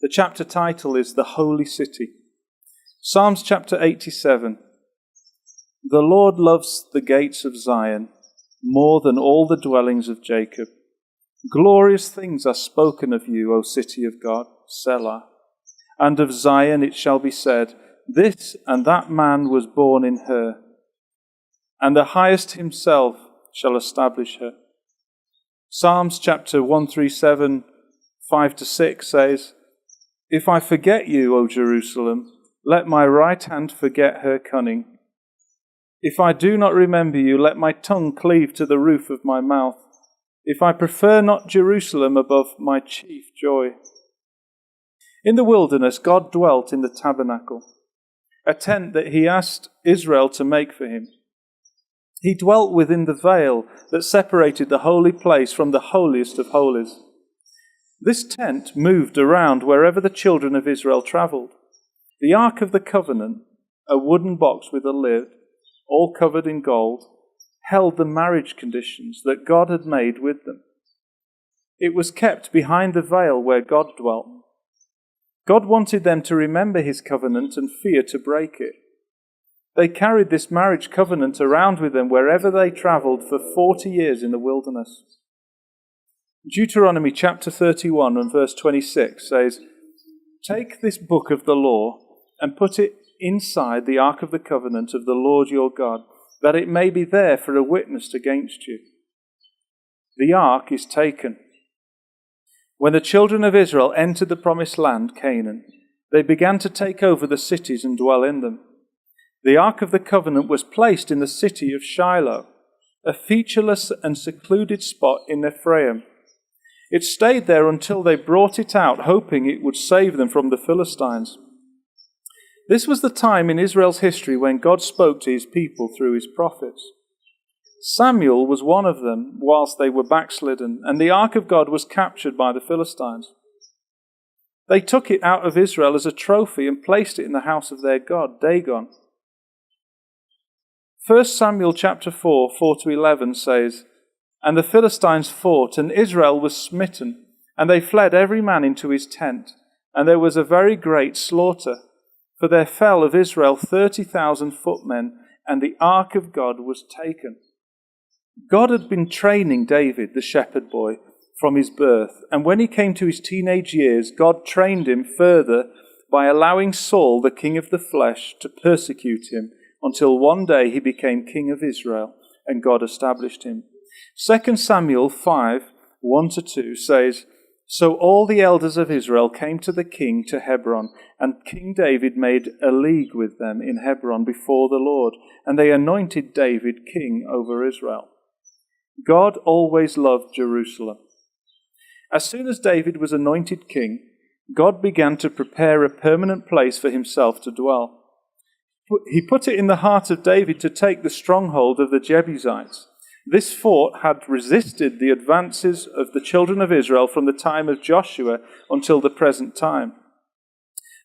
The chapter title is The Holy City. Psalms chapter 87. The Lord loves the gates of Zion more than all the dwellings of Jacob. Glorious things are spoken of you, O city of God, Selah. And of Zion it shall be said, this and that man was born in her, and the highest himself shall establish her. Psalms chapter 137, 5-6 says, If I forget you, O Jerusalem, let my right hand forget her cunning. If I do not remember you, let my tongue cleave to the roof of my mouth. If I prefer not Jerusalem above my chief joy. In the wilderness, God dwelt in the tabernacle, a tent that he asked Israel to make for him. He dwelt within the veil that separated the holy place from the holiest of holies. This tent moved around wherever the children of Israel traveled. The Ark of the Covenant, a wooden box with a lid, all covered in gold, held the marriage conditions that God had made with them. It was kept behind the veil where God dwelt. God wanted them to remember his covenant and fear to break it. They carried this marriage covenant around with them wherever they traveled for 40 years in the wilderness. Deuteronomy chapter 31 and verse 26 says, Take this book of the law and put it inside the ark of the covenant of the Lord your God, that it may be there for a witness against you. The ark is taken. When the children of Israel entered the promised land, Canaan, they began to take over the cities and dwell in them. The Ark of the Covenant was placed in the city of Shiloh, a featureless and secluded spot in Ephraim. It stayed there until they brought it out, hoping it would save them from the Philistines. This was the time in Israel's history when God spoke to his people through his prophets. Samuel was one of them whilst they were backslidden, and the ark of God was captured by the Philistines. They took it out of Israel as a trophy and placed it in the house of their god, Dagon. 1 Samuel chapter 4, 4-11 says, And the Philistines fought, and Israel was smitten, and they fled every man into his tent, and there was a very great slaughter. For there fell of Israel 30,000 footmen, and the ark of God was taken. God had been training David, the shepherd boy, from his birth, and when he came to his teenage years, God trained him further by allowing Saul, the king of the flesh, to persecute him, until one day he became king of Israel, and God established him. 2 Samuel 5, 1-2 says, So all the elders of Israel came to the king to Hebron, and King David made a league with them in Hebron before the Lord, and they anointed David king over Israel. God always loved Jerusalem. As soon as David was anointed king, God began to prepare a permanent place for himself to dwell. He put it in the heart of David to take the stronghold of the Jebusites. This fort had resisted the advances of the children of Israel from the time of Joshua until the present time.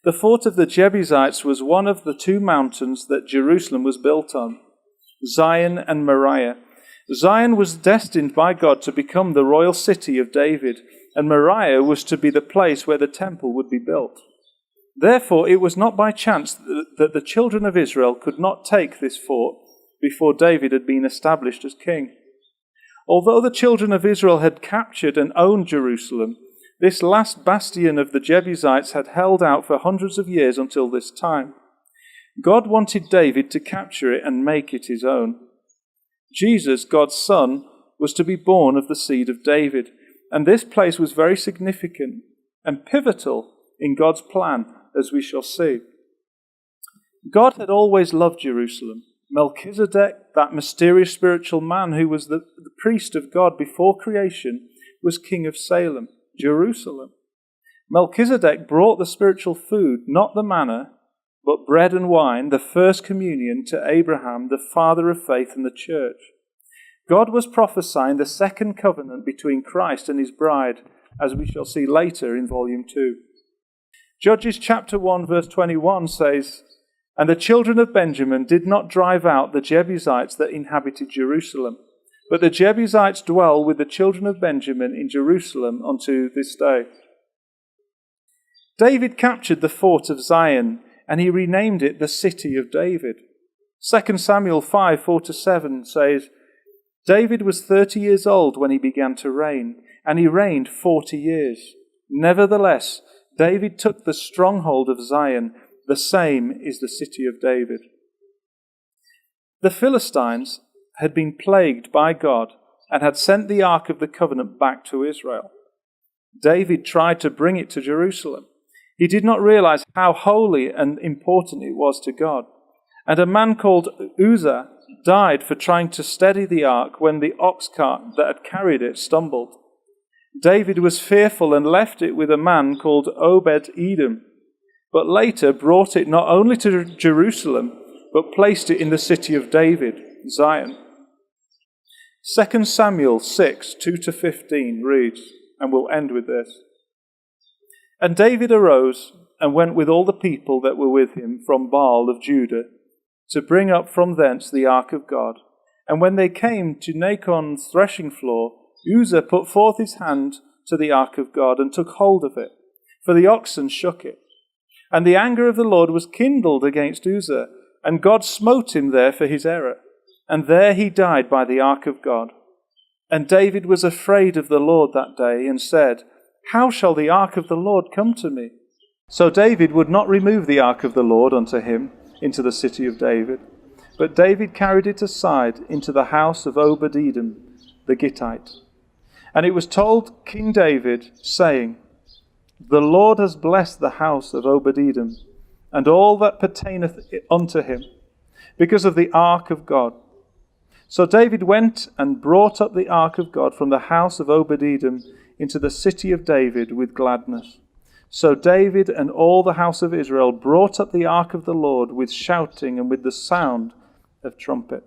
The fort of the Jebusites was one of the two mountains that Jerusalem was built on, Zion and Moriah. Zion was destined by God to become the royal city of David, and Moriah was to be the place where the temple would be built. Therefore, it was not by chance that the children of Israel could not take this fort before David had been established as king. Although the children of Israel had captured and owned Jerusalem, this last bastion of the Jebusites had held out for hundreds of years until this time. God wanted David to capture it and make it his own. Jesus, God's son, was to be born of the seed of David, and this place was very significant and pivotal in God's plan, as we shall see. God had always loved Jerusalem. Melchizedek, that mysterious spiritual man who was the priest of God before creation, was king of Salem, Jerusalem. Melchizedek brought the spiritual food, not the manna, but bread and wine, the first communion, to Abraham, the father of faith in the church. God was prophesying the second covenant between Christ and his bride, as we shall see later in volume 2. Judges chapter 1 verse 21 says, And the children of Benjamin did not drive out the Jebusites that inhabited Jerusalem, but the Jebusites dwell with the children of Benjamin in Jerusalem unto this day. David captured the fort of Zion, and he renamed it the City of David. 2 Samuel 5:4-7 says, David was 30 years old when he began to reign, and he reigned 40 years. Nevertheless, David took the stronghold of Zion. The same is the City of David. The Philistines had been plagued by God and had sent the Ark of the Covenant back to Israel. David tried to bring it to Jerusalem. He did not realize how holy and important it was to God. And a man called Uzzah died for trying to steady the ark when the ox cart that had carried it stumbled. David was fearful and left it with a man called Obed-Edom, but later brought it not only to Jerusalem, but placed it in the City of David, Zion. 2 Samuel 6:2-15 reads, and we'll end with this. And David arose and went with all the people that were with him from Baal of Judah to bring up from thence the ark of God. And when they came to Nachon's threshing floor, Uzzah put forth his hand to the ark of God and took hold of it, for the oxen shook it. And the anger of the Lord was kindled against Uzzah, and God smote him there for his error. And there he died by the ark of God. And David was afraid of the Lord that day, and said, How shall the ark of the Lord come to me? So David would not remove the ark of the Lord unto him into the City of David, but David carried it aside into the house of Obed-Edom the Gittite. And it was told King David, saying, The Lord has blessed the house of Obed-Edom, and all that pertaineth unto him, because of the ark of God. So David went and brought up the ark of God from the house of Obed-Edom into the City of David with gladness. So David and all the house of Israel brought up the ark of the Lord with shouting and with the sound of trumpet.